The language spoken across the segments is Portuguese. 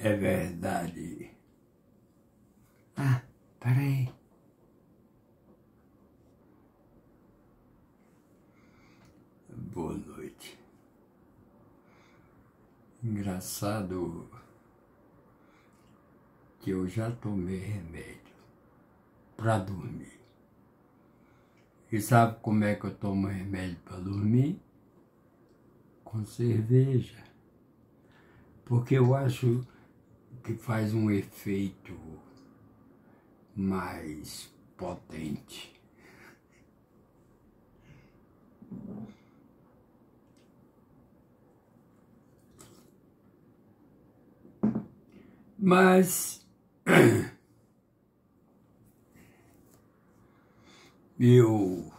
É verdade. Ah, peraí. Boa noite. Engraçado que eu já tomei remédio para dormir. E sabe como é que eu tomo remédio para dormir? Com cerveja. Porque eu acho que faz um efeito mais potente. Mas eu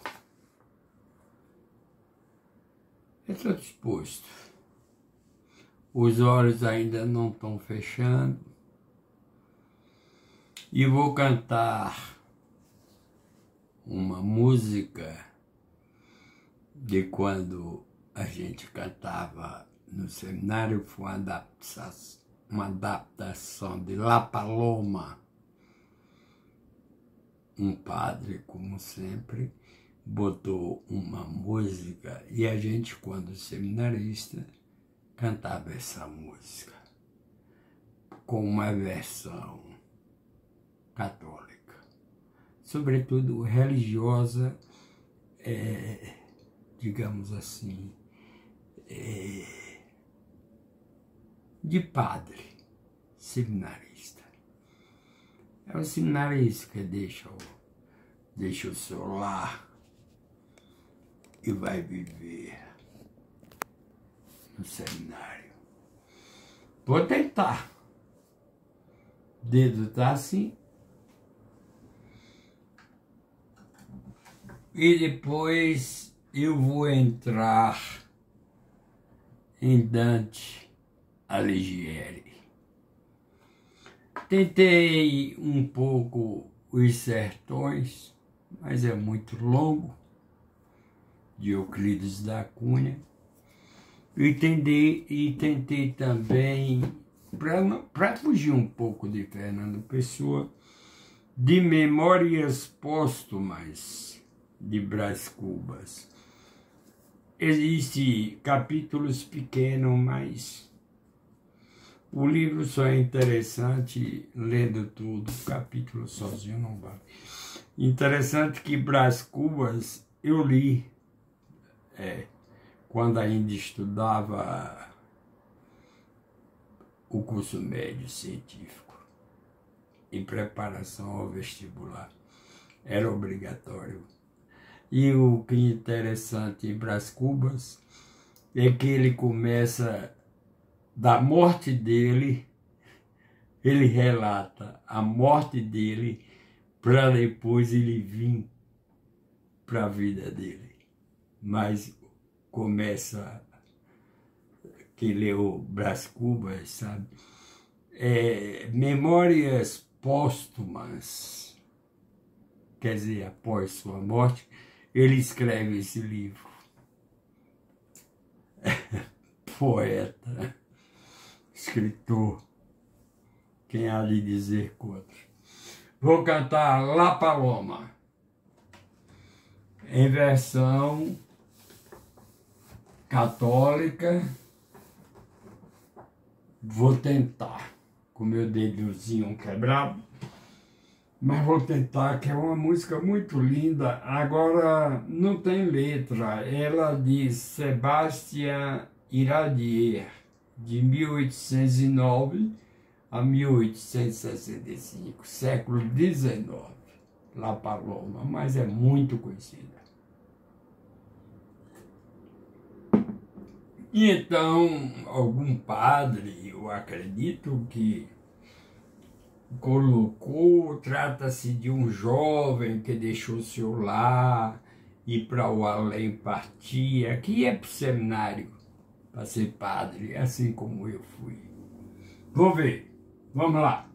estou disposto. Os olhos ainda não estão fechando. E vou cantar uma música de quando a gente cantava no seminário, foi uma adaptação de La Paloma. Um padre, como sempre, botou uma música e a gente, quando seminarista, cantava essa música com uma versão católica, sobretudo religiosa, digamos assim, de padre, seminarista. É o seminarista que deixa o seu lar e vai viver no seminário. Vou tentar. O dedo tá assim. E depois eu vou entrar em Dante Alighieri. Tentei um pouco Os Sertões, mas é muito longo, de Euclides da Cunha. E tentei também, para fugir um pouco de Fernando Pessoa, de Memórias Póstumas, de Brás Cubas. Existem capítulos pequenos, mas o livro só é interessante lendo tudo, capítulo sozinho não vale. Interessante que Brás Cubas eu li quando ainda estudava o curso médio científico, em preparação ao vestibular. Era obrigatório. E o que é interessante em Brás Cubas é que ele começa da morte dele, ele relata a morte dele para depois ele vir para a vida dele. Mas começa, quem leu Brás Cubas, sabe? Memórias póstumas, quer dizer, após sua morte, ele escreve esse livro. Poeta, escritor, quem há de dizer contra. Vou cantar La Paloma, em versão católica. Vou tentar, com meu dedozinho quebrado, mas vou tentar, que é uma música muito linda. Agora, não tem letra, ela diz Sébastien Iradier, de 1809 a 1865, século XIX, La Paloma, mas é muito conhecida. E então, algum padre, eu acredito que colocou, trata-se de um jovem que deixou seu lar e para o além partia, que ia para o seminário para ser padre, assim como eu fui. Vou ver, vamos lá.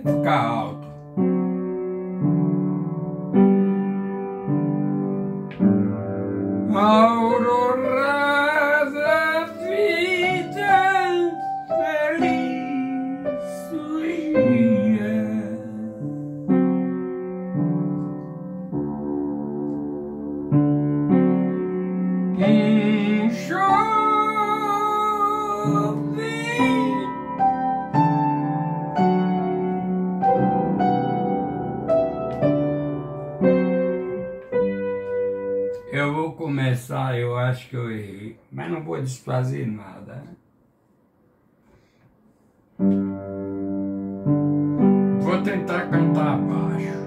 ficar alto. Aurora da vida, feliz surgia. Jovem eu vou começar, eu acho que eu errei, mas não vou desfazer nada. Vou tentar cantar baixo.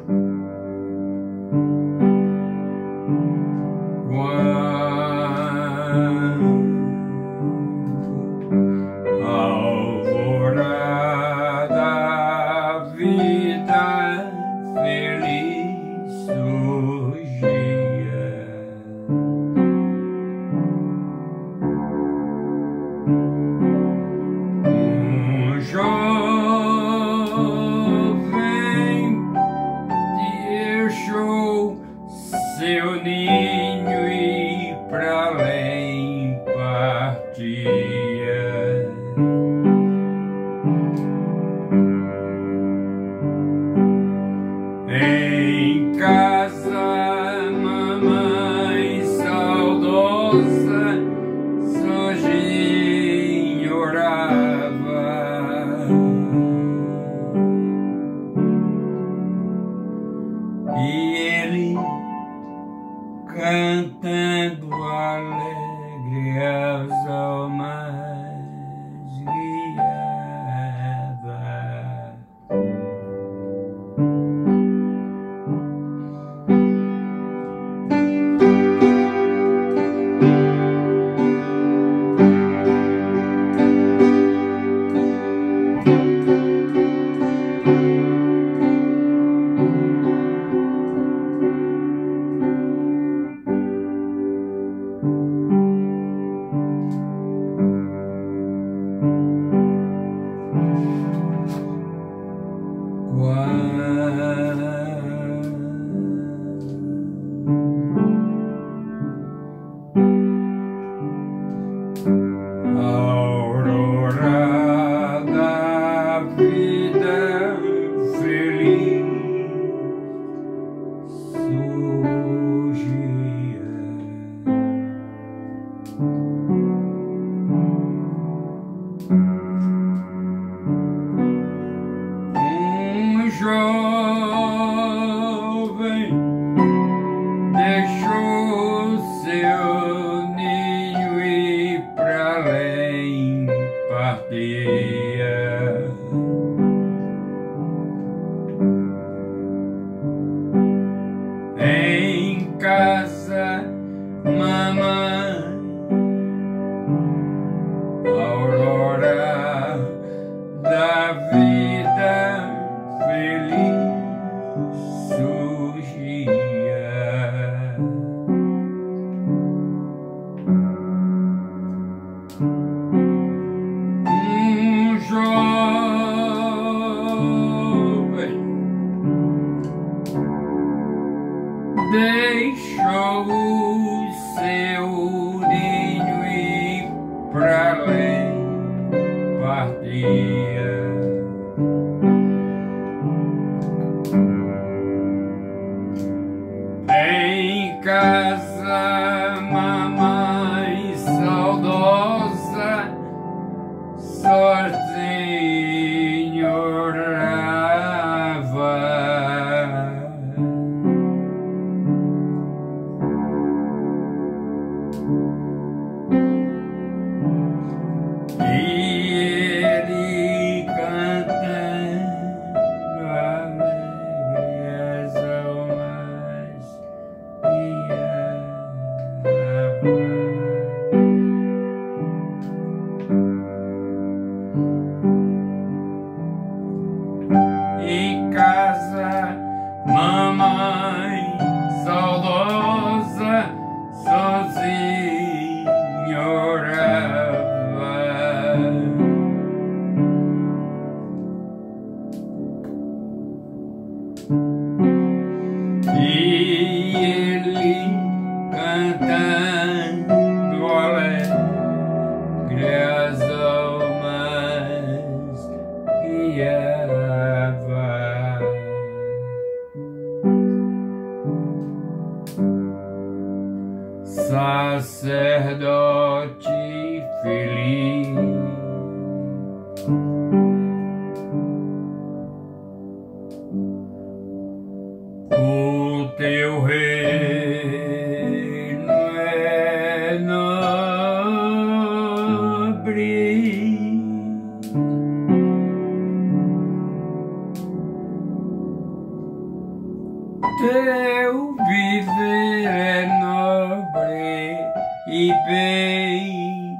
Alvorada da vida feliz surgia. Jovem deixou seu ninho e pra além partia. Em casa, mamãe saudosa sozinha orava. E ele cantando alegre as almas guiava. Aurora da vida feliz surgia. Jovem deixou seu ninho e pra além partia. Em casa, mamãe, aurora da vida feliz surgia. Jovem deixou o seu ninho e pra além partia. Em casa, mamãe saudosa sozinha orava. E ele cantando alegre as almas guiava. Sacerdote feliz, o teu reino é nobre, teu viver é nobre e bem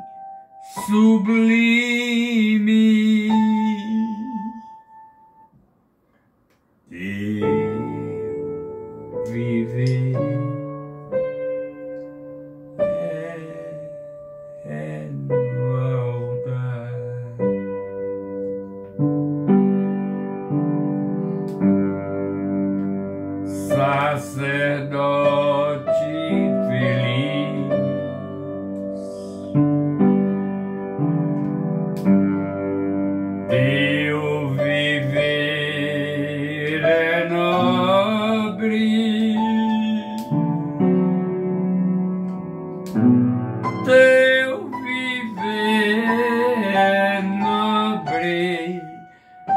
sublime. Teu viver é no altar. Sacerdote feliz, teu viver é nobre, teu viver é nobre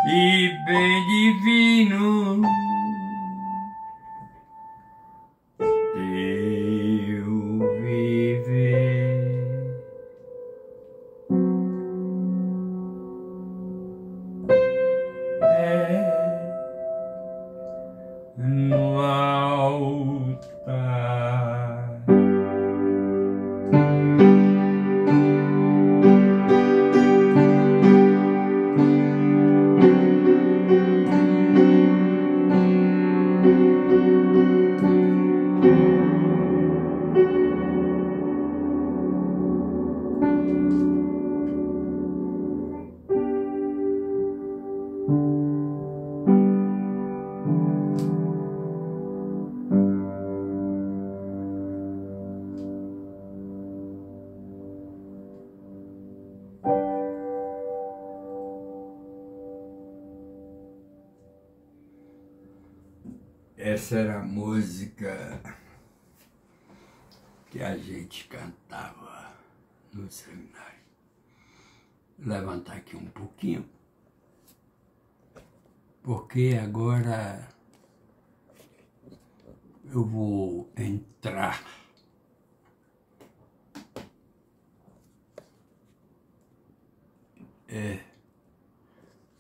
e bem divino. Teu viver é no altar. Essa era a música que a gente cantava no seminário. Vou levantar aqui um pouquinho, porque agora eu vou entrar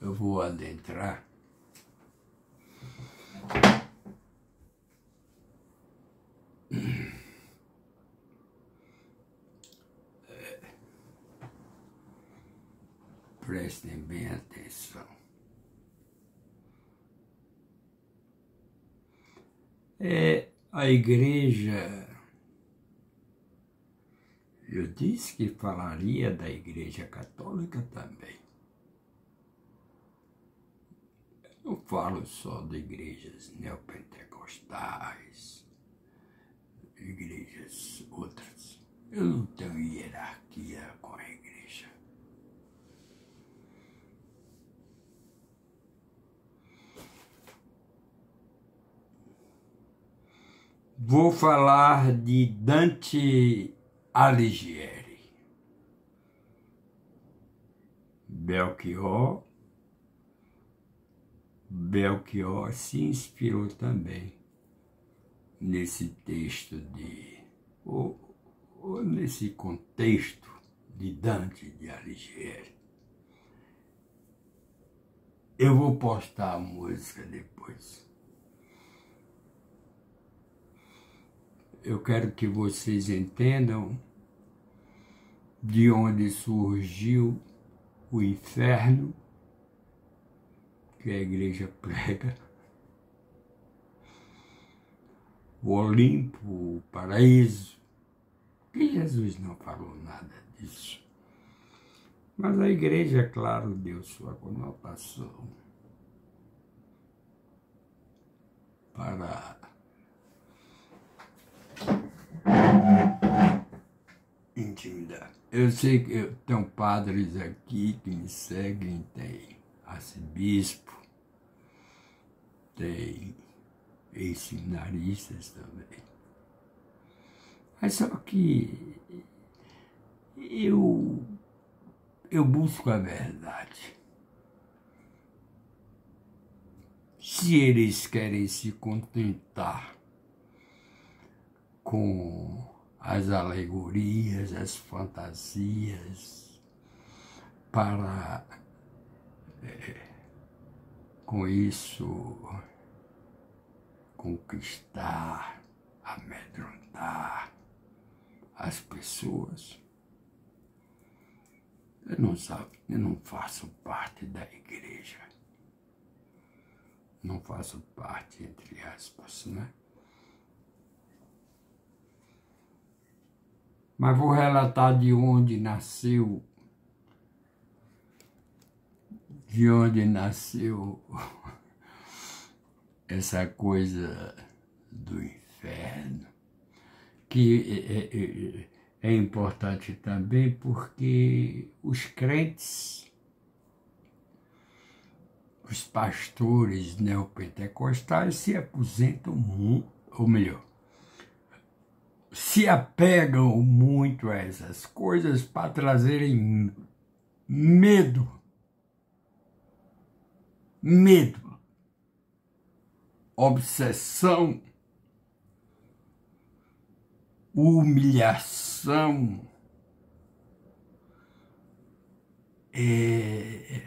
eu vou adentrar prestem bem atenção. A igreja, eu disse que falaria da igreja católica também. Eu não falo só de igrejas neopentecostais, igrejas outras. Eu não tenho hierarquia com a igreja. Vou falar de Dante Alighieri. Belchior se inspirou também nesse texto ou nesse contexto de Dante de Alighieri. Eu vou postar a música depois. Eu quero que vocês entendam de onde surgiu o inferno que a igreja prega, o Olimpo, o paraíso, que Jesus não falou nada disso. Mas a igreja, claro, deu sua conotação. para intimidar. Eu sei que eu tenho padres aqui que me seguem, tem arcebispo, tem ex-seminaristas também. Mas só que eu busco a verdade. Se eles querem se contentar com as alegorias, as fantasias, para com isso conquistar, amedrontar as pessoas, eu não faço parte da igreja. Não faço parte, entre aspas, né? Mas vou relatar de onde nasceu essa coisa do inferno, que é importante também porque os crentes, os pastores neopentecostais se aposentam muito, ou melhor, se apegam muito a essas coisas para trazerem medo, obsessão, humilhação, e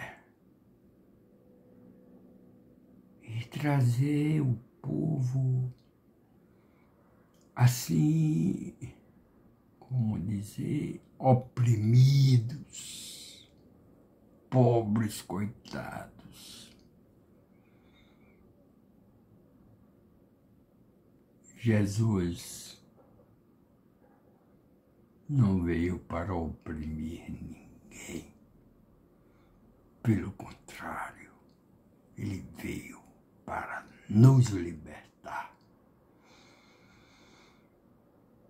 trazer o povo assim, como dizer, oprimidos, pobres, coitados. Jesus não veio para oprimir ninguém. Pelo contrário, ele veio para nos libertar.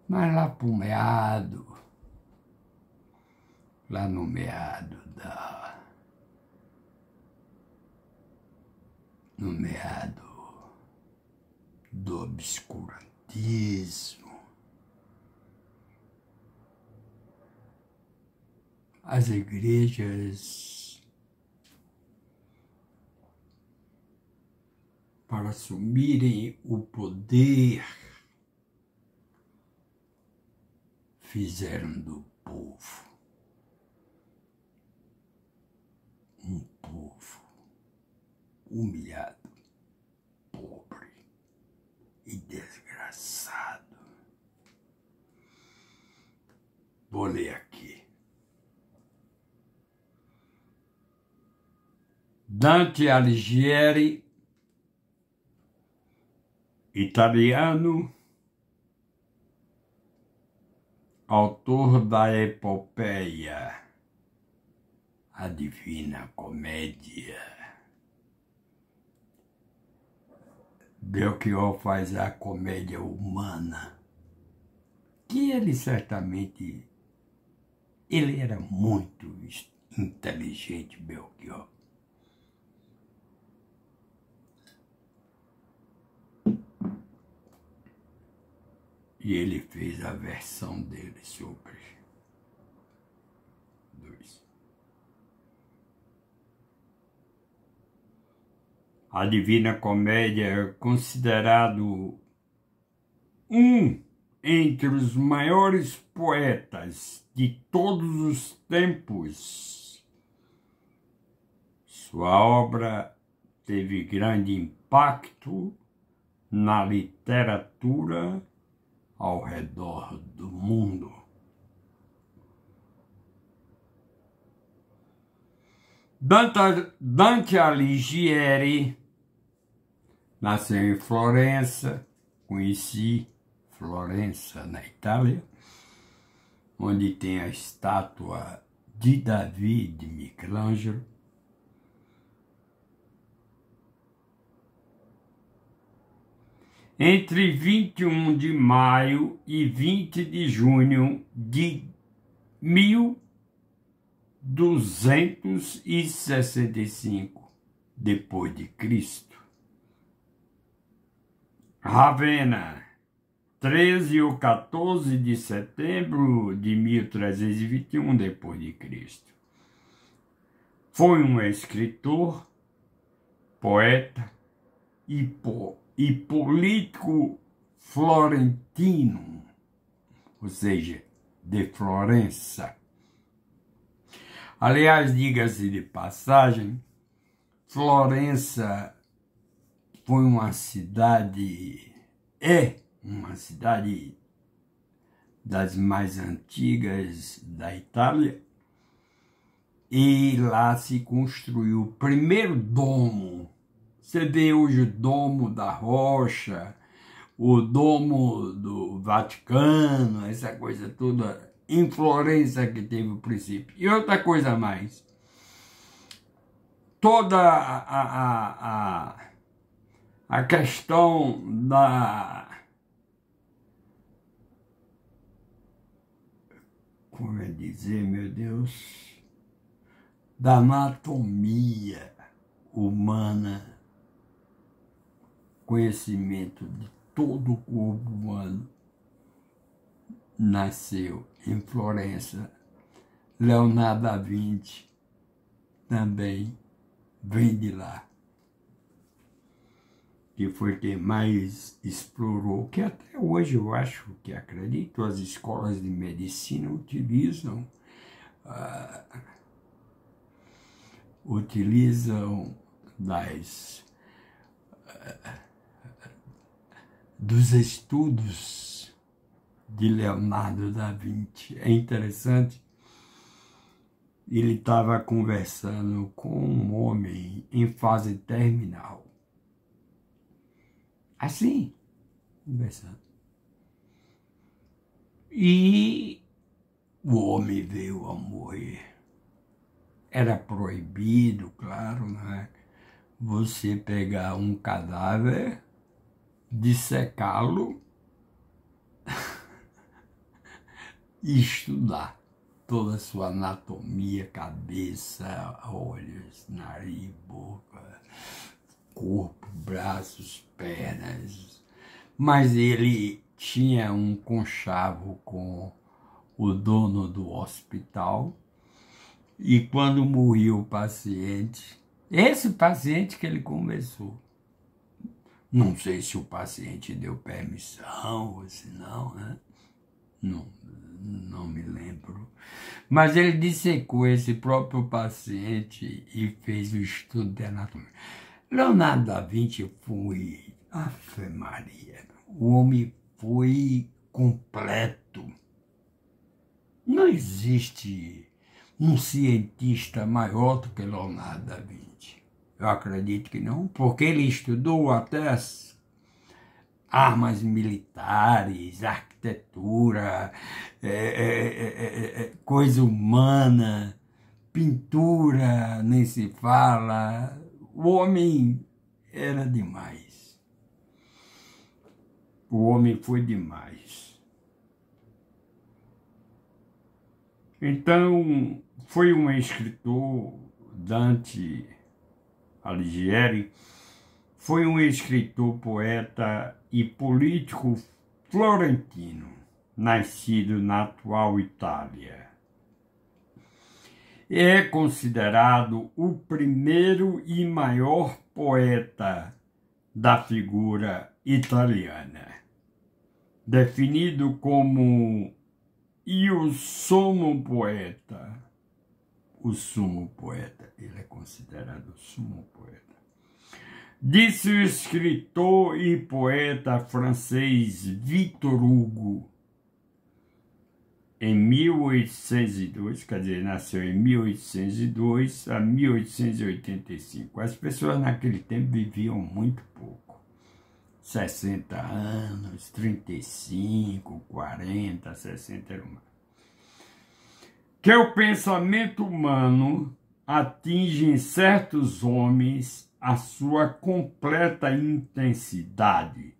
Mas lá no meado do obscurantismo, as igrejas, para assumirem o poder, fizeram do povo um povo humilhado, pobre e desgraçado. Vou ler aqui. Dante Alighieri, italiano, autor da epopeia A Divina Comédia. Belchior faz a comédia humana, que ele certamente, ele era muito inteligente, Belchior. E ele fez a versão dele sobre dois. A Divina Comédia é considerado um entre os maiores poetas de todos os tempos. Sua obra teve grande impacto na literatura ao redor do mundo. Dante Alighieri nasceu em Florença, conheci Florença, na Itália, onde tem a estátua de Davi de Michelangelo. entre 21 de maio e 20 de junho de 1265 depois de Cristo. Ravenna, 13 ou 14 de setembro de 1321 depois de Cristo. Foi um escritor, poeta e político florentino, ou seja, de Florença. Aliás, diga-se de passagem, Florença foi uma cidade das mais antigas da Itália, e lá se construiu o primeiro domo. Você vê hoje o Domo da Rocha, o Domo do Vaticano, essa coisa toda, em Florença que teve o princípio. E outra coisa mais, toda a questão como é dizer, meu Deus, da anatomia humana, conhecimento de todo o corpo humano, nasceu em Florença. Leonardo da Vinci também vem de lá, que foi quem mais explorou, que até hoje eu acho, que acredito, as escolas de medicina utilizam dos estudos de Leonardo da Vinci. É interessante, ele estava conversando com um homem em fase terminal. Assim, conversando. E o homem veio a morrer. Era proibido, claro, né? Você pegar um cadáver, dissecá-lo e estudar toda a sua anatomia, cabeça, olhos, nariz, boca, corpo, braços, pernas. Mas ele tinha um conchavo com o dono do hospital, e quando morreu o paciente, esse paciente que ele conversou, não sei se o paciente deu permissão ou se não, né? Não me lembro. Mas ele dissecou esse próprio paciente e fez o estudo de anatomia. Leonardo da Vinci foi, Ave Maria, o homem foi completo. Não existe um cientista maior do que Leonardo da Vinci. Eu acredito que não, porque ele estudou até as armas militares, arquitetura, coisa humana, pintura, nem se fala. O homem era demais. O homem foi demais. Então, foi um escritor, Dante Alighieri, foi um escritor, poeta e político florentino, nascido na atual Itália. É considerado o primeiro e maior poeta da figura italiana, definido como o sumo poeta. O sumo poeta, ele é considerado o sumo poeta. Disse o escritor e poeta francês Victor Hugo, em 1802, quer dizer, nasceu em 1802 a 1885. As pessoas naquele tempo viviam muito pouco. 60 anos, 35, 40, 60 era mais. Que o pensamento humano atinge em certos homens a sua completa intensidade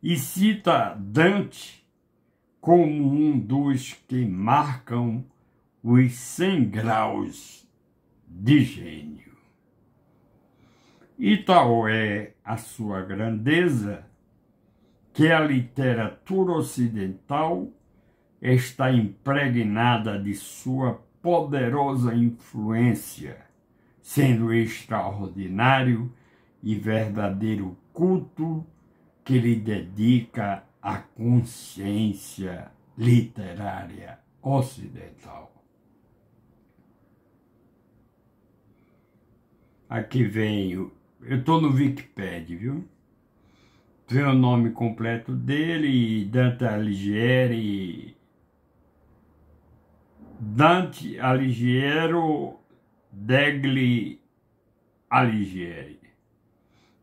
e cita Dante como um dos que marcam os 100 graus de gênio. E tal é a sua grandeza que a literatura ocidental está impregnada de sua poderosa influência, sendo extraordinário e verdadeiro culto que lhe dedica a consciência literária ocidental. Aqui vem, eu estou no Wikipedia, viu? Vem o nome completo dele, Dante Alighieri degli Alighieri.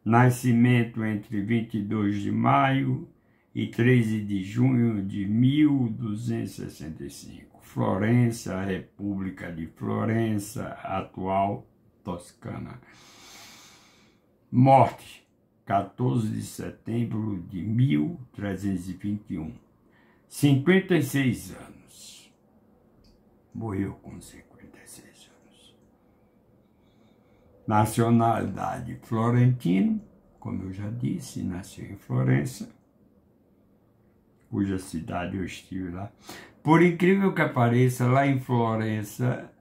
Nascimento entre 22 de maio e 13 de junho de 1265. Florença, República de Florença, atual Toscana. Morte, 14 de setembro de 1321. 56 anos. Morreu com 56 anos. Nacionalidade florentino, como eu já disse, nasceu em Florença, cuja cidade eu estive lá. Por incrível que pareça, lá em Florença,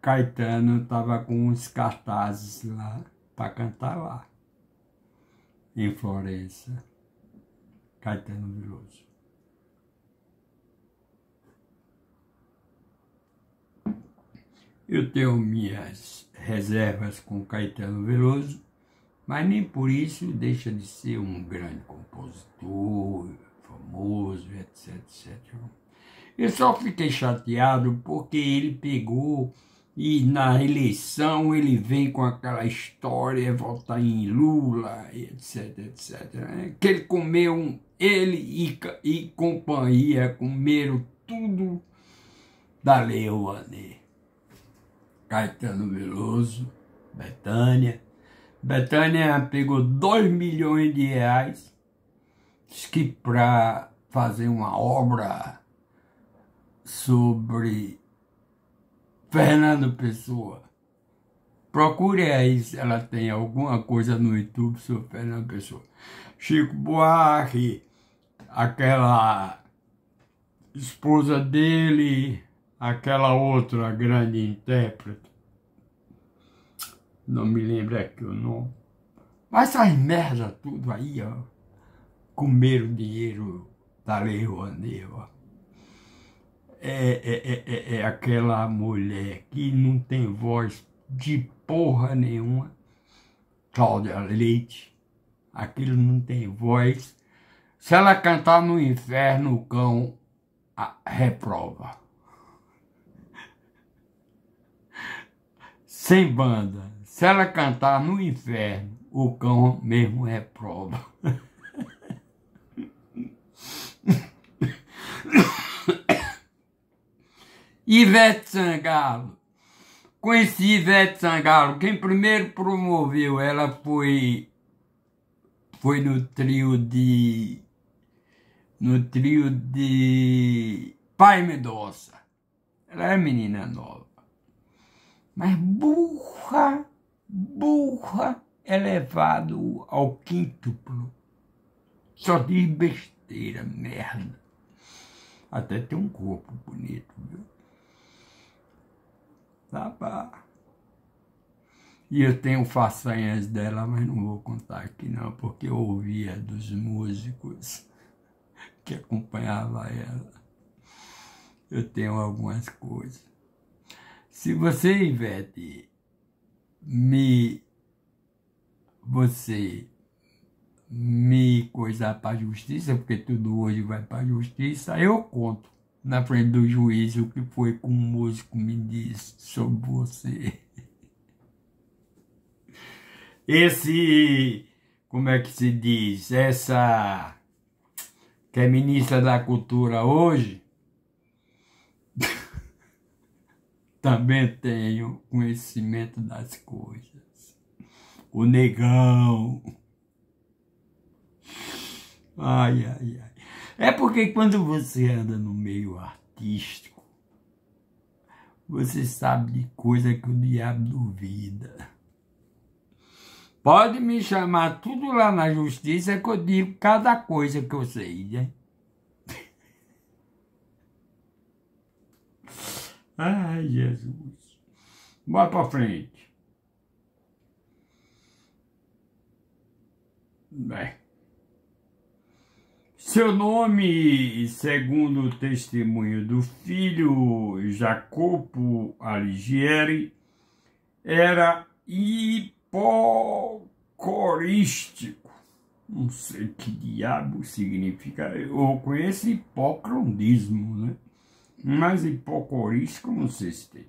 Caetano estava com uns cartazes lá para cantar lá, em Florença. Caetano Veloso. Eu tenho minhas reservas com Caetano Veloso, mas nem por isso deixa de ser um grande compositor, famoso, etc, etc. Eu só fiquei chateado porque ele pegou e na eleição ele vem com aquela história, votar em Lula, etc, etc. Que ele comeu, ele e companhia comeram tudo da Lei Rouanet. Caetano Veloso, Bethânia. Bethânia pegou 2 milhões de reais que para fazer uma obra sobre Fernando Pessoa. Procure aí se ela tem alguma coisa no YouTube sobre Fernando Pessoa. Chico Buarque, aquela esposa dele, aquela outra grande intérprete, não me lembro aqui o nome, mas essas merda tudo aí, ó, comeram dinheiro da Lei Rouanet, ó. É aquela mulher que não tem voz de porra nenhuma, Cláudia Leite, aquilo não tem voz. Se ela cantar no inferno, o cão reprova. Sem banda. Se ela cantar no inferno, o cão mesmo reprova. Ivete Sangalo. Conheci Ivete Sangalo. Quem primeiro promoveu ela foi no trio de Pai Mendonça. Ela é menina nova. Mas burra elevado ao quíntuplo. Só diz besteira, merda. Até tem um corpo bonito, viu? Tá pá. E eu tenho façanhas dela, mas não vou contar aqui não, porque eu ouvia dos músicos que acompanhavam ela. Eu tenho algumas coisas. Se você, Ivete, você me coisar para a justiça, porque tudo hoje vai para a justiça, eu conto na frente do juiz o que foi que um músico me disse sobre você. Como é que se diz? Essa que é ministra da Cultura hoje, também tenho conhecimento das coisas. O negão. Ai, ai, ai. É porque quando você anda no meio artístico, você sabe de coisa que o diabo duvida. Pode me chamar tudo lá na justiça que eu digo cada coisa que eu sei, né? Ai, Jesus. Bora pra frente. Bem. Seu nome, segundo o testemunho do filho Jacopo Alighieri, era hipocorístico. Não sei que diabo significa. Eu conheço hipocrondismo, né? Mas hipocorístico não sei se tem.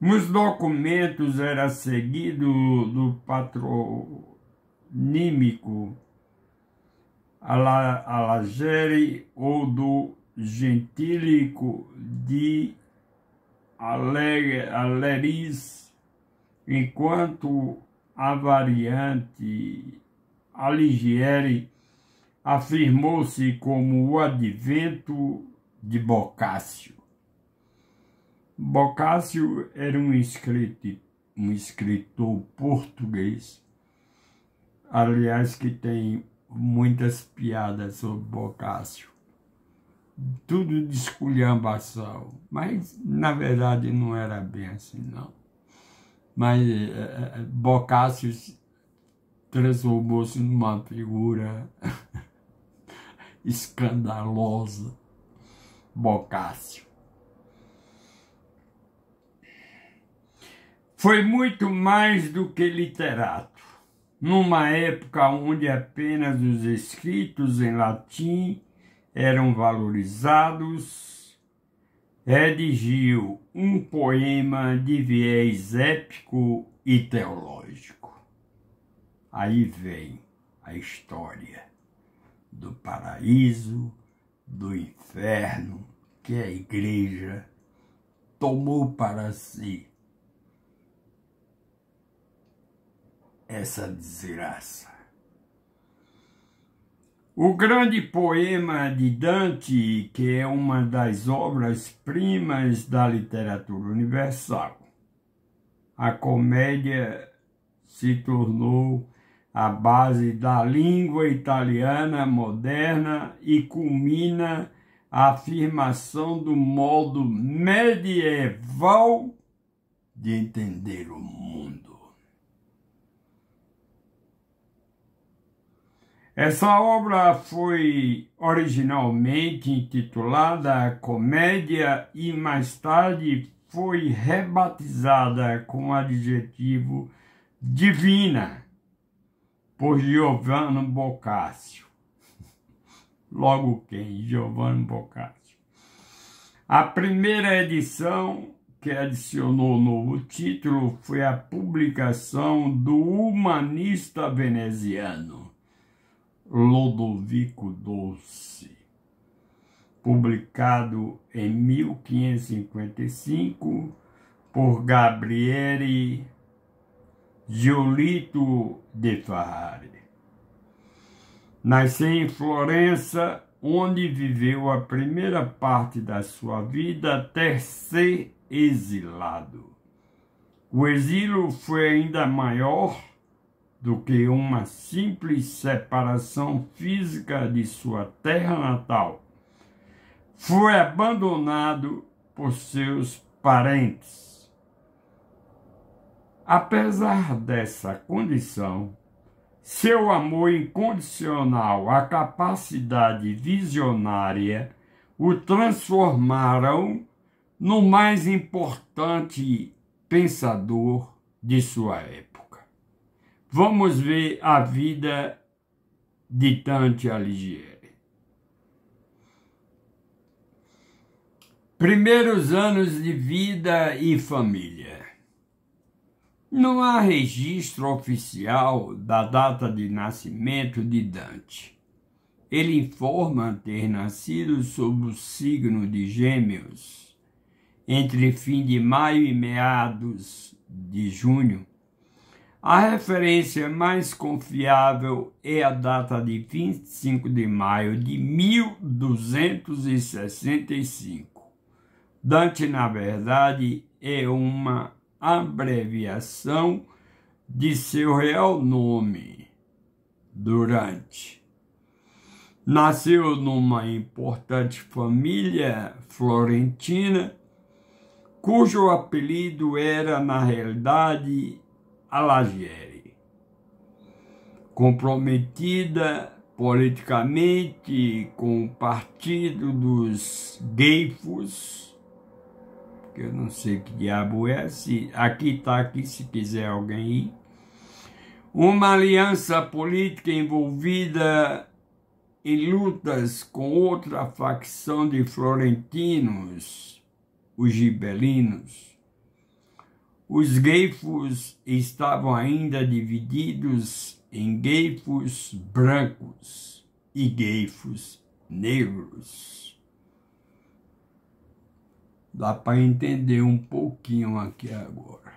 Nos documentos era seguido do patronímico Alighieri ou do gentílico de Aleris, enquanto a variante Alighieri afirmou-se como o advento de Boccaccio. Boccaccio era um escritor português, aliás, que tem muitas piadas sobre Boccaccio. Tudo de esculhambação, mas na verdade não era bem assim, não. Mas Boccaccio transformou-se numa figura escandalosa. Boccaccio foi muito mais do que literato. Numa época onde apenas os escritos em latim eram valorizados, redigiu um poema de viés épico e teológico. Aí vem a história do paraíso, do inferno, que a igreja tomou para si. Essa desgraça. O grande poema de Dante, que é uma das obras-primas da literatura universal. A comédia se tornou a base da língua italiana moderna e culmina a afirmação do modo medieval de entender o mundo. Essa obra foi originalmente intitulada Comédia e mais tarde foi rebatizada com o adjetivo Divina por Giovanni Boccaccio. Logo quem? Giovanni Boccaccio. A primeira edição que adicionou o novo título foi a publicação do humanista veneziano Lodovico Dolci, publicado em 1555 por Gabriele Giolito de Ferrari. Nasceu em Florença, onde viveu a primeira parte da sua vida até ser exilado. O exílio foi ainda maior do que uma simples separação física de sua terra natal. Foi abandonado por seus parentes. Apesar dessa condição, seu amor incondicional, a capacidade visionária, o transformaram no mais importante pensador de sua época. Vamos ver a vida de Dante Alighieri. Primeiros anos de vida e família. Não há registro oficial da data de nascimento de Dante. Ele informa ter nascido sob o signo de Gêmeos, entre fim de maio e meados de junho. A referência mais confiável é a data de 25 de maio de 1265. Dante, na verdade, é uma abreviação de seu real nome, Durante. Nasceu numa importante família florentina, cujo apelido era, na realidade, Alighieri. Comprometida politicamente com o partido dos Guelfos, que eu não sei que diabo é, aqui se quiser alguém ir, uma aliança política envolvida em lutas com outra facção de florentinos, os gibelinos. Os guelfos estavam ainda divididos em guelfos brancos e guelfos negros. Dá para entender um pouquinho aqui agora.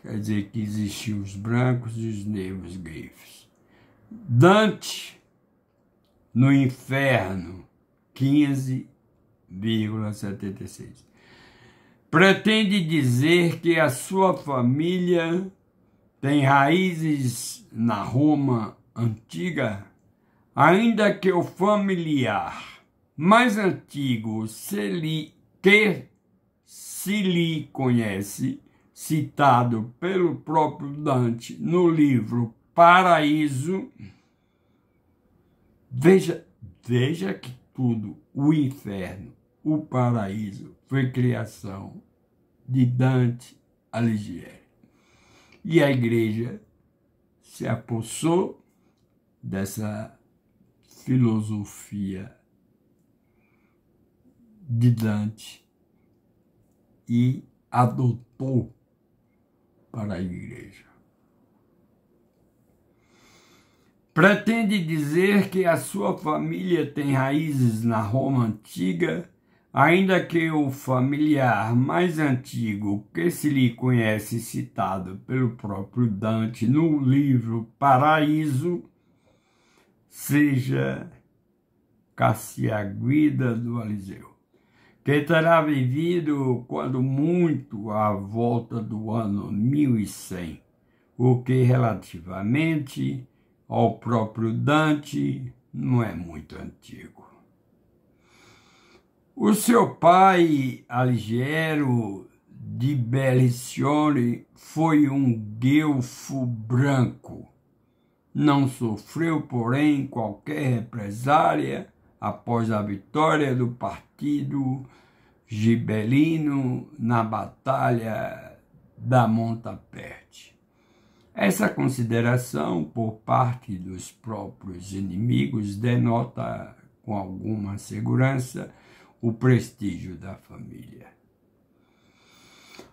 Quer dizer que existiam os brancos e os negros guelfos. Dante, no Inferno, 15,76. Pretende dizer que a sua família tem raízes na Roma antiga, ainda que o familiar mais antigo que se lhe conhece, citado pelo próprio Dante no livro Paraíso. Veja que tudo, o inferno, o paraíso, foi criação de Dante Alighieri. E a igreja se apossou dessa filosofia de Dante e adotou para a igreja. Pretende dizer que a sua família tem raízes na Roma antiga, ainda que o familiar mais antigo que se lhe conhece, citado pelo próprio Dante no livro Paraíso, seja Cassiaguida do Aliseu, que terá vivido, quando muito, à volta do ano 1100, o que relativamente ao próprio Dante não é muito antigo. O seu pai, Alighiero de Bellicione, foi um guelfo branco. Não sofreu, porém, qualquer represália após a vitória do partido gibelino na Batalha da Montaperte. Essa consideração por parte dos próprios inimigos denota com alguma segurança o prestígio da família.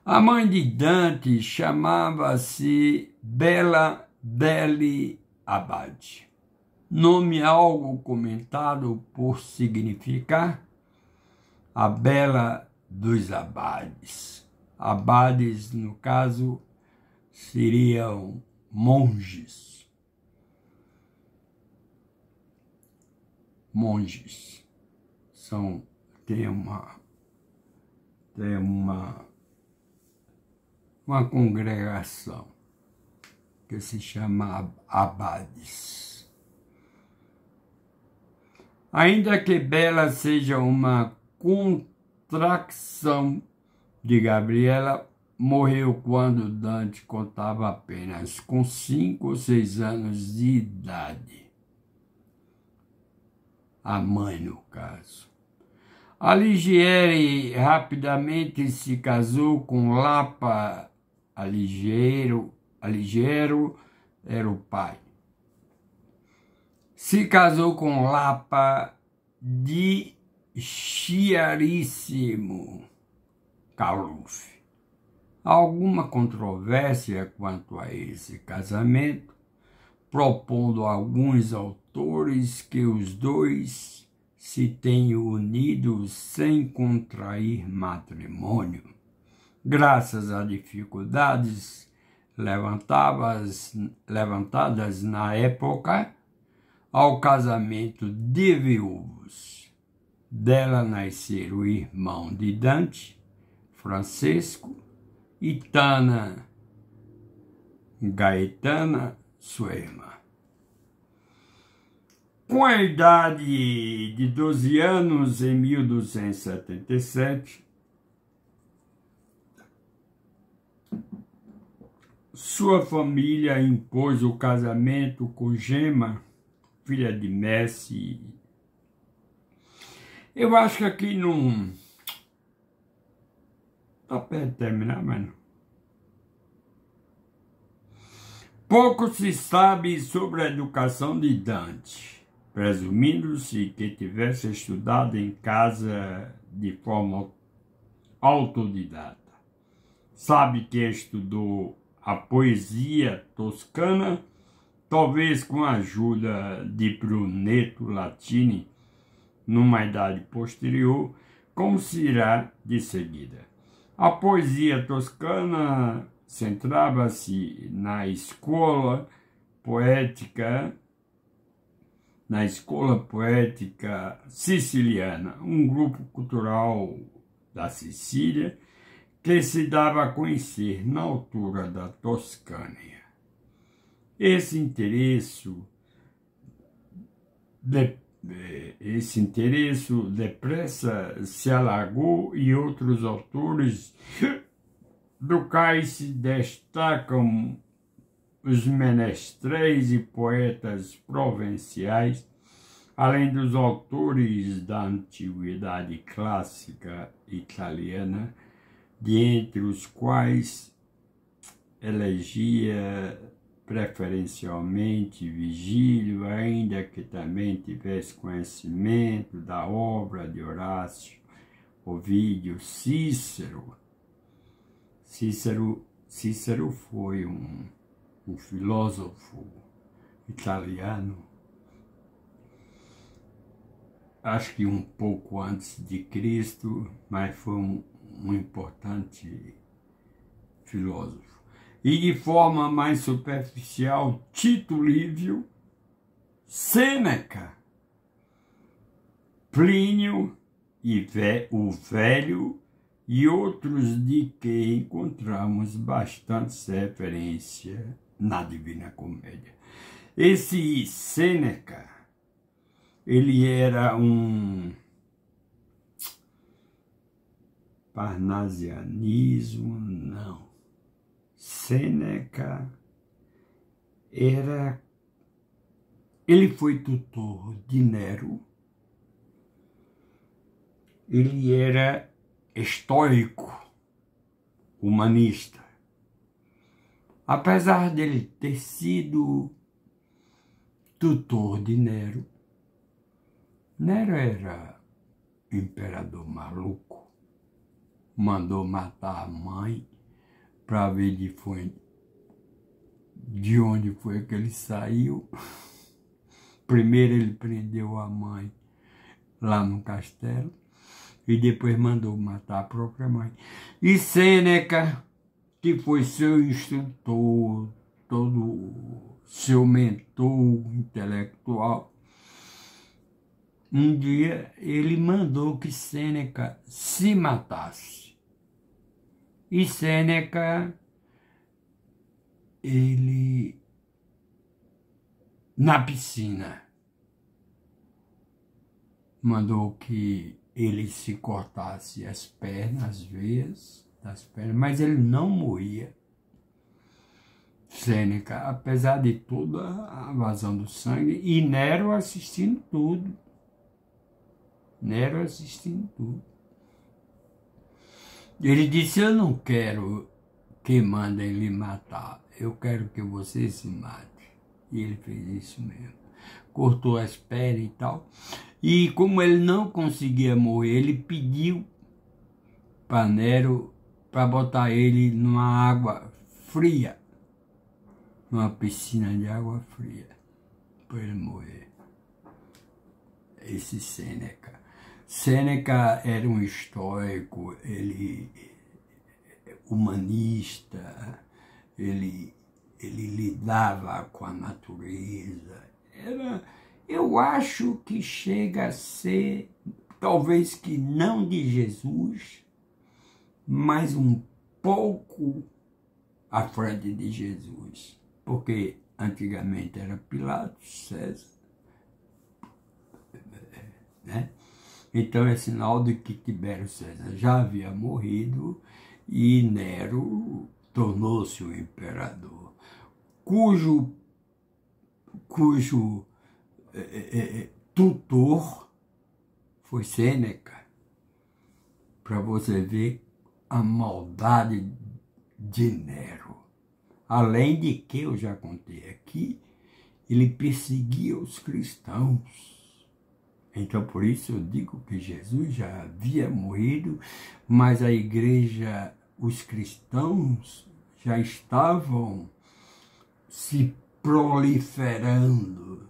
A mãe de Dante chamava-se Bela degli Abadi, nome algo comentado por significar a Bela dos Abades. Abades, no caso, seriam monges. Monges tem uma congregação que se chama Abades. Ainda que Bela seja uma contracção de Gabriela, morreu quando Dante contava apenas com 5 ou 6 anos de idade. A mãe, no caso. Alighieri rapidamente se casou com Lapa Alighiero era o pai. Se casou com Lapa di Chiarissimo Caluf. Há alguma controvérsia quanto a esse casamento, propondo alguns autores que os dois se tenham unido sem contrair matrimônio. Graças a dificuldades levantadas na época ao casamento de viúvos. Dela nasceram o irmão de Dante, Francesco, e Tana Gaetana, sua irmã. Com a idade de 12 anos, em 1277, sua família impôs o casamento com Gema, filha de Messi. Eu acho que aqui não... Tá perto de terminar, mano. Pouco se sabe sobre a educação de Dante, presumindo-se que tivesse estudado em casa de forma autodidata. Sabe que estudou a poesia toscana, talvez com a ajuda de Brunetto Latini, numa idade posterior, como se irá de seguida. A poesia toscana centrava-se na escola poética siciliana, um grupo cultural da Sicília que se dava a conhecer na altura da Toscânia. Esse interesse depressa se alargou e outros autores do cais se destacam os menestréis e poetas provinciais, além dos autores da antiguidade clássica italiana, de entre os quais elegia preferencialmente Virgílio, ainda que também tivesse conhecimento da obra de Horácio, Ovídio, Cícero. Cícero foi um filósofo italiano, acho que um pouco antes de Cristo, mas foi um importante filósofo. E de forma mais superficial, Tito Livio, Sêneca, Plínio e o Velho e outros de que encontramos bastante referência na Divina Comédia. Esse Sêneca, ele era um parnasianismo, não. Sêneca ele foi tutor de Nero, ele era estoico, humanista. Apesar dele ter sido tutor de Nero, Nero era imperador maluco, mandou matar a mãe para ver de onde foi que ele saiu. Primeiro ele prendeu a mãe lá no castelo e depois mandou matar a própria mãe. E Sêneca, que foi seu instrutor, todo seu mentor intelectual, um dia ele mandou que Sêneca se matasse. E Sêneca, ele, na piscina, mandou que ele se cortasse as pernas, as veias das pernas, mas ele não morria. Sêneca, apesar de toda a vazão do sangue, e Nero assistindo tudo. Ele disse: eu não quero que mandem lhe matar, eu quero que você se mate. E ele fez isso mesmo. Cortou as pernas e tal. E como ele não conseguia morrer, ele pediu para Nero para botar ele numa água fria, numa piscina de água fria, para ele morrer. Esse Sêneca. Sêneca era um estoico, ele humanista, ele lidava com a natureza. Eu acho que chega a ser, talvez que não de Jesus, mas um pouco à frente de Jesus. Porque antigamente era Pilatos, César, né? Então é sinal de que Tibério César já havia morrido e Nero tornou-se o imperador, cujo tutor foi Sêneca, para você ver a maldade de Nero. Além de que, eu já contei aqui, ele perseguia os cristãos. Então, por isso eu digo que Jesus já havia morrido, mas a igreja, os cristãos já estavam se proliferando.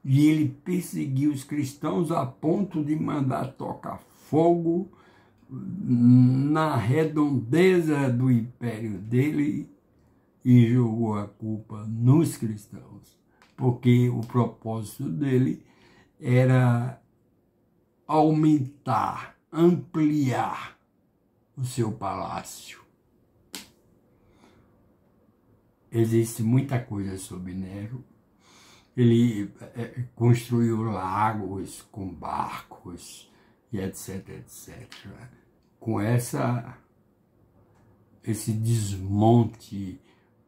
E ele perseguiu os cristãos a ponto de mandar tocar fogo na redondeza do império dele e jogou a culpa nos cristãos, porque o propósito dele era aumentar, ampliar o seu palácio. Existe muita coisa sobre Nero. Ele construiu lagos com barcos e etc, etc. Com esse desmonte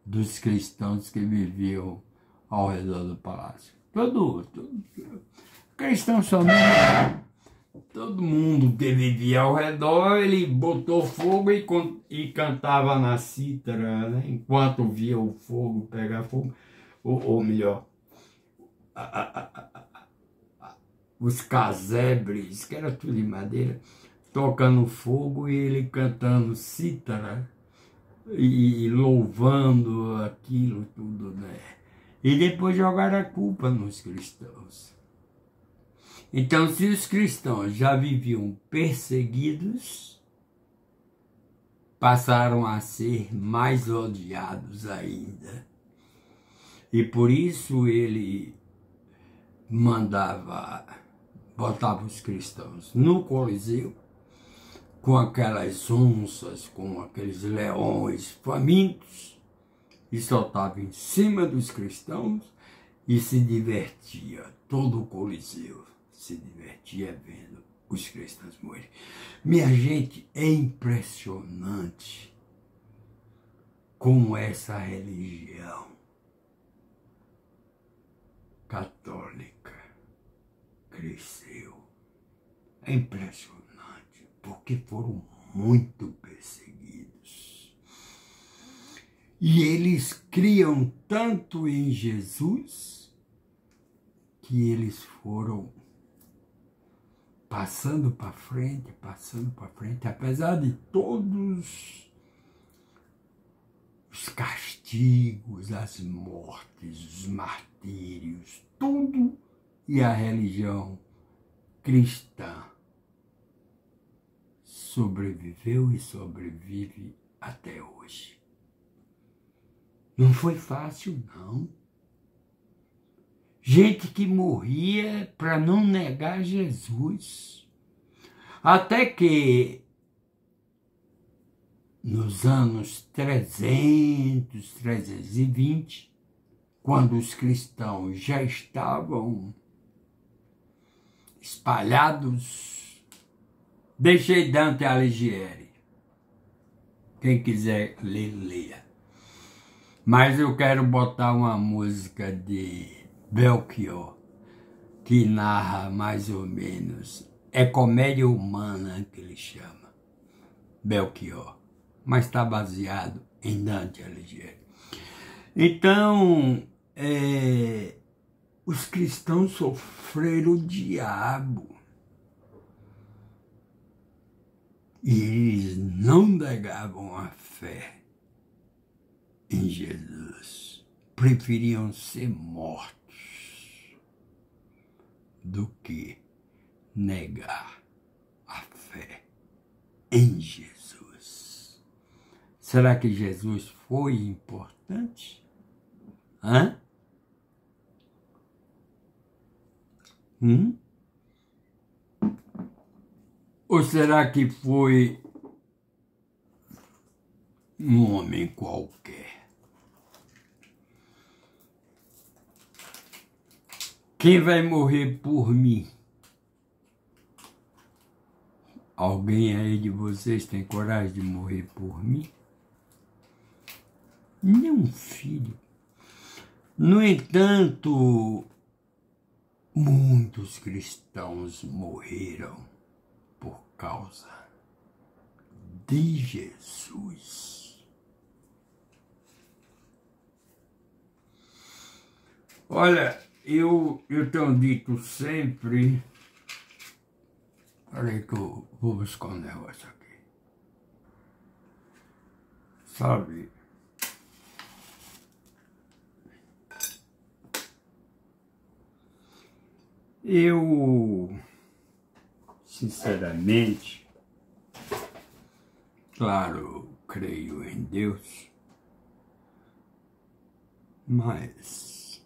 dos cristãos que viviam ao redor do palácio. Todo cristão somente, todo mundo que vivia ao redor, ele botou fogo e cantava na cítara, né? Enquanto via o fogo pegar fogo, ou melhor, os casebres, que era tudo de madeira, tocando fogo e ele cantando cítara e louvando aquilo tudo, né? E depois jogaram a culpa nos cristãos. Então, se os cristãos já viviam perseguidos, passaram a ser mais odiados ainda. E por isso ele botava os cristãos no Coliseu, com aquelas onças, com aqueles leões famintos, e soltava em cima dos cristãos e se divertia. Todo o Coliseu se divertia vendo os cristãos morrerem. Minha gente, é impressionante como essa religião católica cresceu. É impressionante, porque foram muito perseguidos. E eles criam tanto em Jesus que eles foram passando para frente, apesar de todos os castigos, as mortes, os martírios, tudo, e a religião cristã sobreviveu e sobrevive até hoje. Não foi fácil, não. Gente que morria para não negar Jesus. Até que nos anos 300, 320, quando os cristãos já estavam espalhados, deixei Dante Alighieri. Quem quiser ler, leia. Mas eu quero botar uma música de Belchior, que narra mais ou menos, é comédia humana que ele chama, Belchior, mas está baseado em Dante Alighieri. Então, os cristãos sofreram o diabo, e eles não negavam a fé em Jesus, preferiam ser mortos do que negar a fé em Jesus. Será que Jesus foi importante? Hã? Ou será que foi um homem qualquer? Quem vai morrer por mim? Alguém aí de vocês tem coragem de morrer por mim? Nenhum filho. No entanto, muitos cristãos morreram por causa de Jesus. Olha, eu tenho dito sempre... Peraí que eu vou buscar um negócio aqui. Sabe? Eu, sinceramente, claro, creio em Deus, mas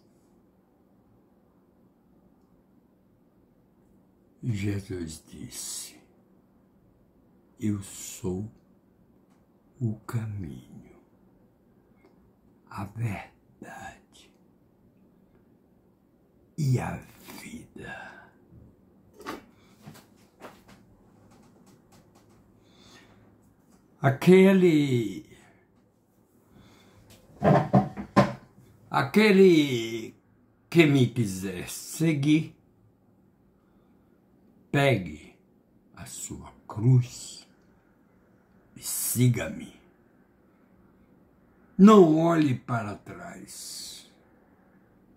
Jesus disse: eu sou o caminho, a verdade e a vida. Aquele que me quiser seguir, pegue a sua cruz e siga-me. Não olhe para trás.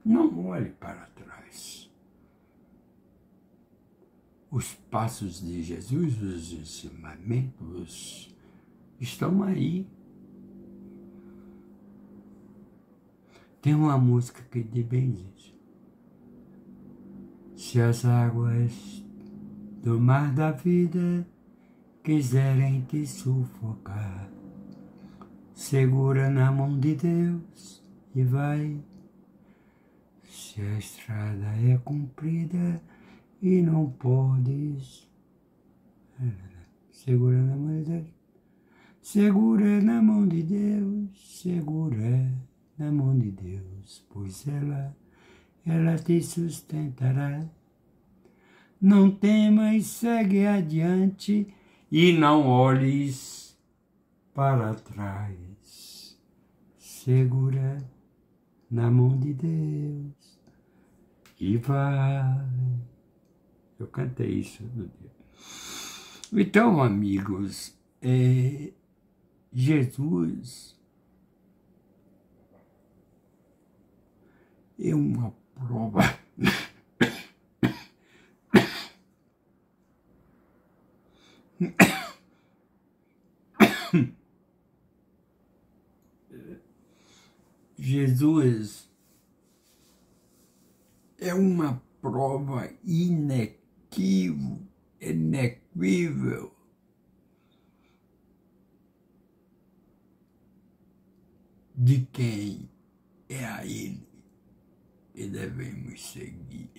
Não olhe para trás. Os passos de Jesus, os ensinamentos estão aí. Tem uma música que diz bem isso. Se as águas do mar da vida quiserem te sufocar, segura na mão de Deus e vai. Se a estrada é comprida e não podes, segura na mão de Deus, segura na mão de Deus, segura na mão de Deus, pois ela te sustentará. Não temas, segue adiante e não olhes para trás. Segura na mão de Deus e vai. Eu cantei isso no dia. Então, amigos, Jesus é uma prova Jesus é uma prova inequível de quem é a Ele que devemos seguir.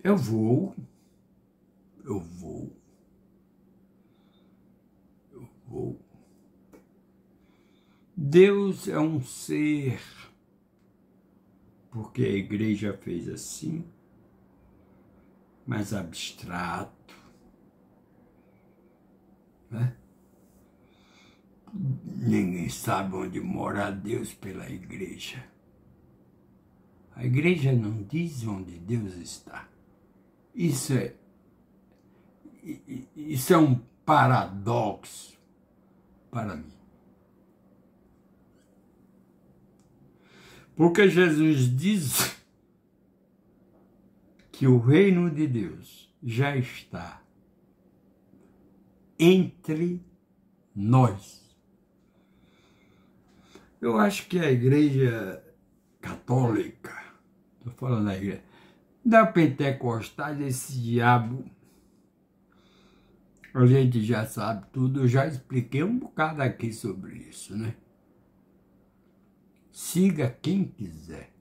Eu vou. Deus é um ser, porque a igreja fez assim, mais abstrato, né? Ninguém sabe onde mora Deus pela igreja. A igreja não diz onde Deus está. Isso é um paradoxo para mim. Porque Jesus diz que o reino de Deus já está entre nós. Eu acho que a igreja católica, estou falando da igreja, da pentecostal, esse diabo, A gente já sabe tudo, eu já expliquei um bocado aqui sobre isso, né? Siga quem quiser.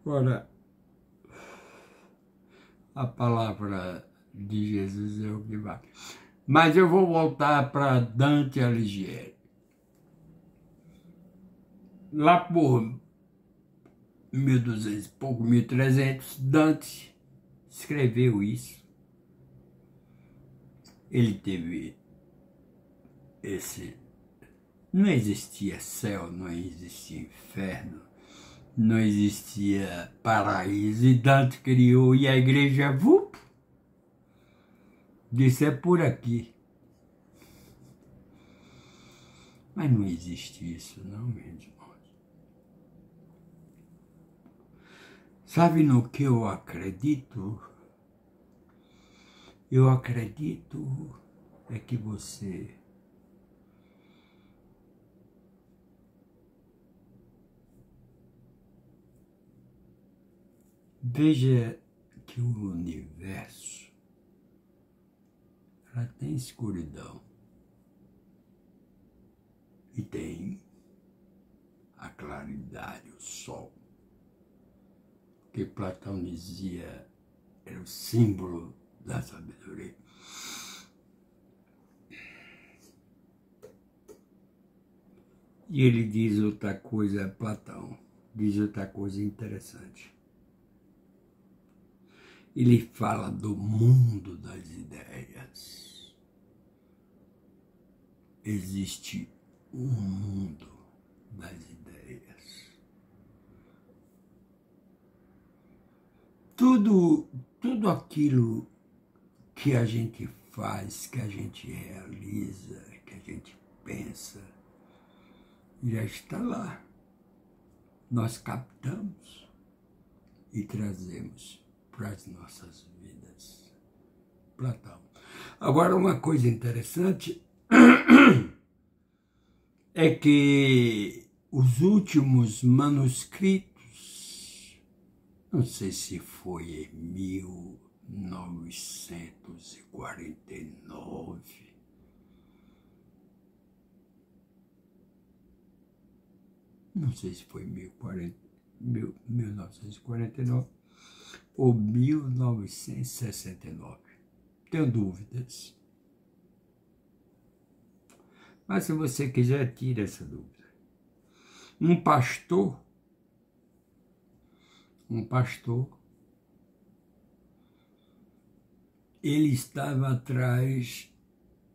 Agora, a palavra de Jesus é o que vale. Mas eu vou voltar para Dante Alighieri. Lá por 1200 e pouco, 1300, Dante escreveu isso. Ele teve esse... Não existia céu, não existia inferno, não existia paraíso. E Dante criou, e a igreja, disse, é por aqui. Mas não existe isso, não, meus irmãos. Sabe no que eu acredito? Eu acredito é que você veja que o universo ela tem escuridão e tem a claridade, o sol, que Platão dizia era o símbolo da sabedoria. E ele diz outra coisa, Platão, diz outra coisa interessante. Ele fala do mundo das ideias. Existe um mundo das ideias. Tudo aquilo que a gente faz, que a gente realiza, que a gente pensa, já está lá. Nós captamos e trazemos para as nossas vidas. Platão. Agora, uma coisa interessante é que os últimos manuscritos, não sei se foi em 1949, não sei se foi 1949 ou 1969, tenho dúvidas. Mas se você quiser, tira essa dúvida. Um pastor, ele estava atrás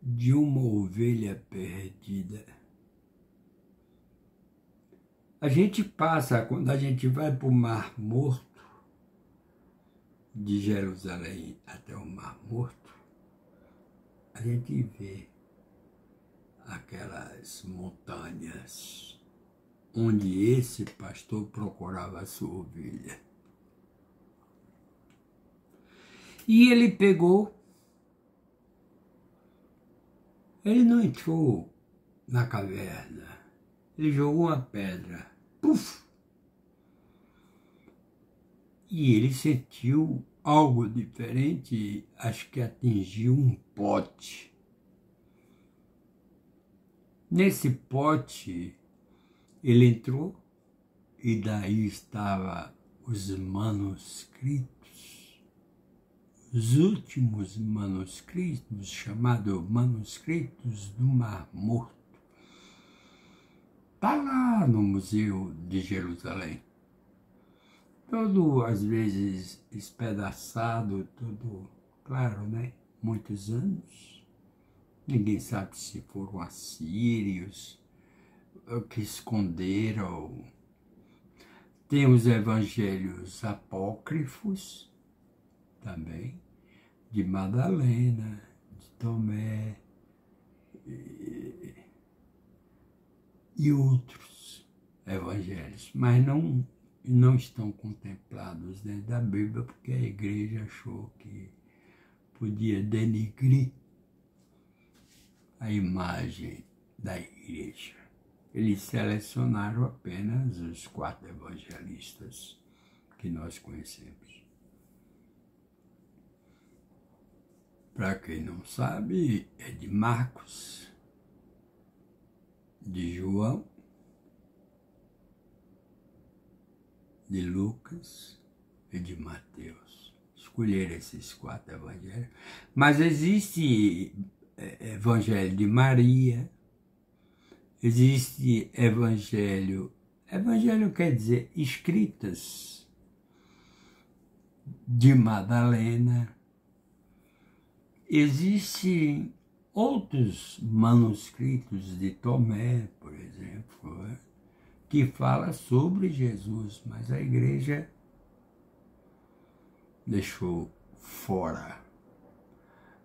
de uma ovelha perdida. A gente passa, quando a gente vai para o Mar Morto, de Jerusalém até o Mar Morto, a gente vê aquelas montanhas onde esse pastor procurava a sua ovelha. E ele pegou, ele não entrou na caverna, ele jogou uma pedra, puf! E ele sentiu algo diferente, acho que atingiu um pote. Nesse pote, ele entrou e daí estavam os manuscritos, os últimos manuscritos, chamados manuscritos do Mar Morto. Está lá no Museu de Jerusalém. Todo, às vezes, espedaçado, tudo, claro, né? Muitos anos. Ninguém sabe se foram assírios que esconderam. Tem os evangelhos apócrifos também, de Madalena, de Tomé e outros evangelhos, mas não estão contemplados dentro da Bíblia porque a igreja achou que podia denigrir a imagem da igreja. Eles selecionaram apenas os 4 evangelistas que nós conhecemos. Para quem não sabe, é de Marcos, de João, de Lucas e de Mateus. Escolheram esses 4 evangelhos. Mas existe evangelho de Maria, existe evangelho quer dizer escritas de Madalena, existem outros manuscritos de Tomé, por exemplo, que fala sobre Jesus, mas a igreja deixou fora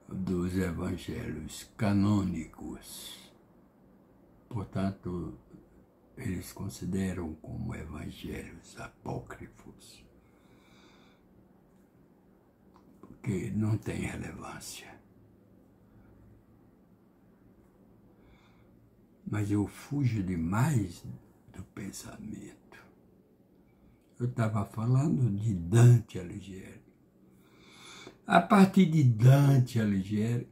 dos evangelhos canônicos. Portanto, eles consideram como evangelhos apócrifos, porque não tem relevância. Mas eu fujo demais do pensamento. Eu estava falando de Dante Alighieri. A partir de Dante Alighieri,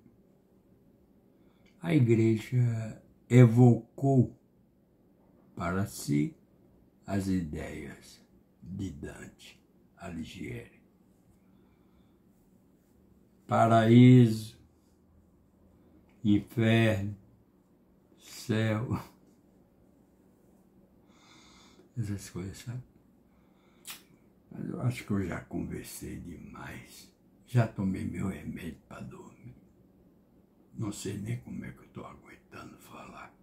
a igreja evocou para si as ideias de Dante Alighieri. Paraíso, inferno, céu, essas coisas, sabe? Mas eu acho que eu já conversei demais. Já tomei meu remédio para dormir. Não sei nem como é que eu estou aguentando falar.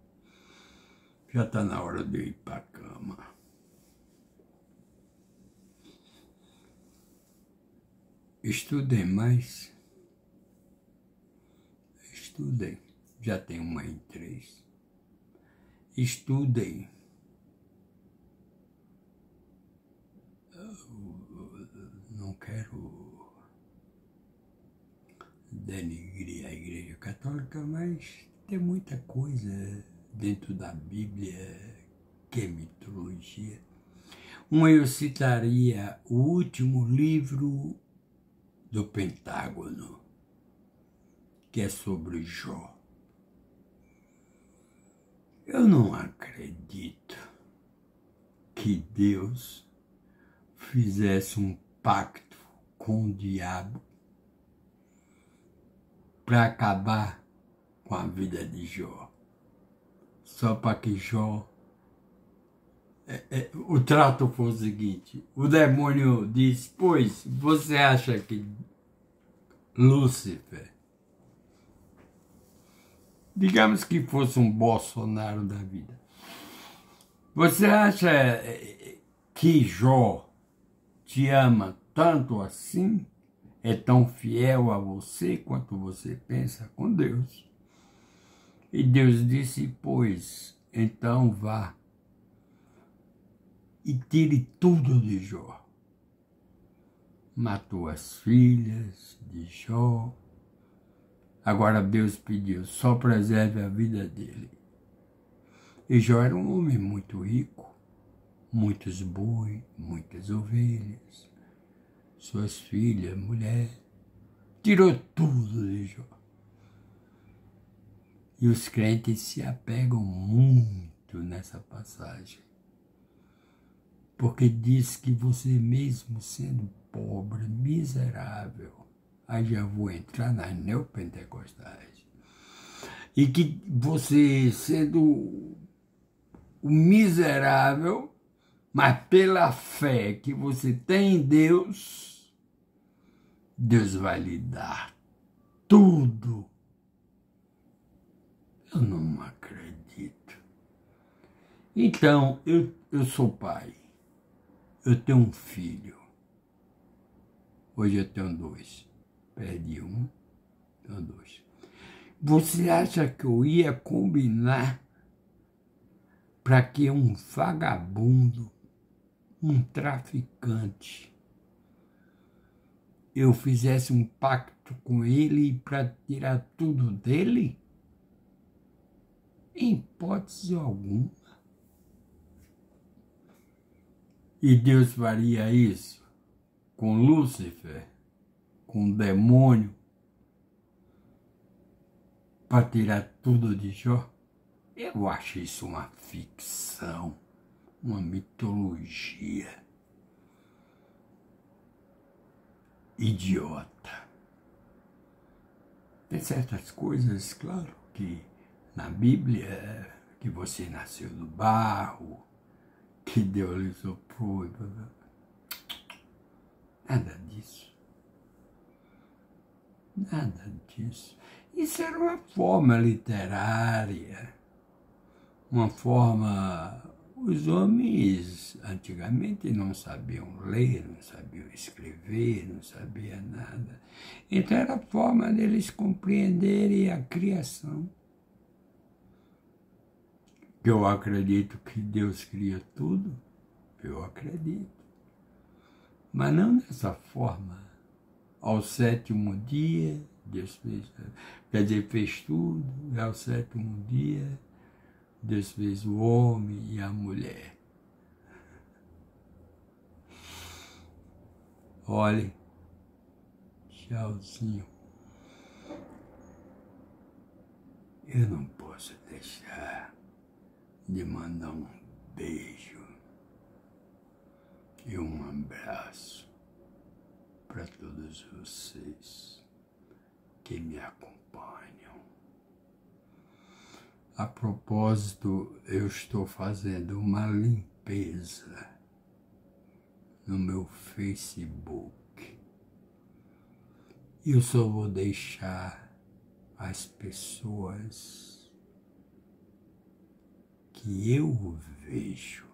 Já está na hora de eu ir para a cama. Estudem mais. Estudem. Já tem uma em 3. Estudem. Não quero denigrir a Igreja Católica, mas tem muita coisa dentro da Bíblia que é mitologia. Eu citaria o último livro do Pentágono, que é sobre Jó. Eu não acredito que Deus fizesse um pacto com o diabo para acabar com a vida de Jó. Só para que Jó... o trato foi o seguinte: o demônio disse, pois, você acha que Lúcifer, digamos que fosse um Bolsonaro da vida, você acha que Jó te ama tanto assim? É tão fiel a você quanto você pensa com Deus? E Deus disse, pois, então vá e tire tudo de Jó. Matou as filhas de Jó. Agora Deus pediu, só preserve a vida dele. E Jó era um homem muito rico, muitos bois, muitas ovelhas, suas filhas, mulher, tirou tudo de Jó. E os crentes se apegam muito nessa passagem, porque diz que você mesmo sendo pobre, miserável, aí já vou entrar nas neopentecostais, e que você sendo o miserável, mas pela fé que você tem em Deus, Deus vai lhe dar tudo. Eu não acredito. Então, eu sou pai. Eu tenho um filho. Hoje eu tenho 2. Perdi um, tenho 2. Você acha que eu ia combinar para que um vagabundo, um traficante, eu fizesse um pacto com ele para tirar tudo dele? Em hipótese alguma. E Deus faria isso com Lúcifer, com o demônio, para tirar tudo de Jó? Eu acho isso uma ficção, uma mitologia idiota. Tem certas coisas, claro, que na Bíblia, que você nasceu do barro, que Deus lhe soprou, nada disso. Nada disso. Isso era uma forma literária, uma forma... Os homens antigamente não sabiam ler, não sabiam escrever, não sabiam nada. Então era a forma deles compreenderem a criação. Eu acredito que Deus cria tudo, eu acredito. Mas não dessa forma. Ao sétimo dia, Deus fez, quer dizer, fez tudo, e ao sétimo dia, Deus fez o homem e a mulher. Olhe, tchauzinho. Eu não posso deixar de mandar um beijo e um abraço para todos vocês que me acompanham. A propósito, eu estou fazendo uma limpeza no meu Facebook. Eu só vou deixar as pessoas que eu vejo.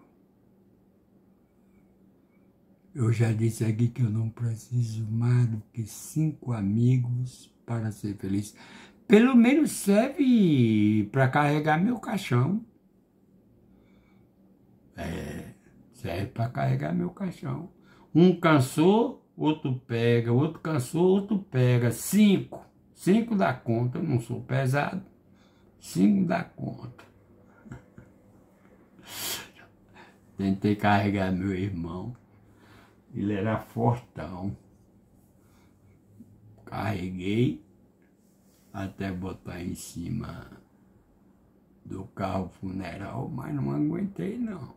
Eu já disse aqui que eu não preciso mais do que 5 amigos para ser feliz. Pelo menos serve para carregar meu caixão. Serve para carregar meu caixão. Um cansou, outro pega. Outro cansou, outro pega. 5. 5 dá conta. Eu não sou pesado. 5 dá conta. Tentei carregar meu irmão. Ele era fortão. Carreguei até botar em cima do carro funeral, mas não aguentei não.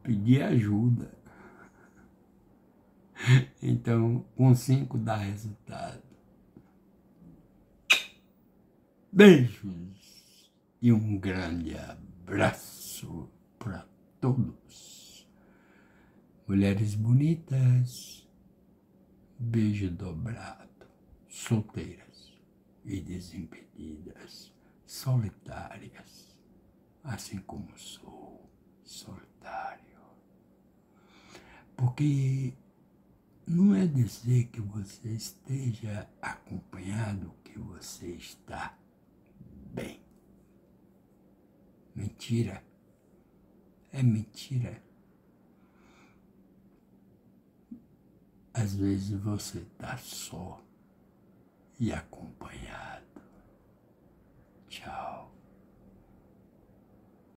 Pedi ajuda. Então, com 5 dá resultado. Beijos e um grande abraço para todos. Mulheres bonitas, beijo dobrado, solteiras e desimpedidas, solitárias, assim como sou solitário. Porque não é dizer que você esteja acompanhado que você está bem. Mentira. É mentira. Às vezes você está só e acompanhado. Tchau.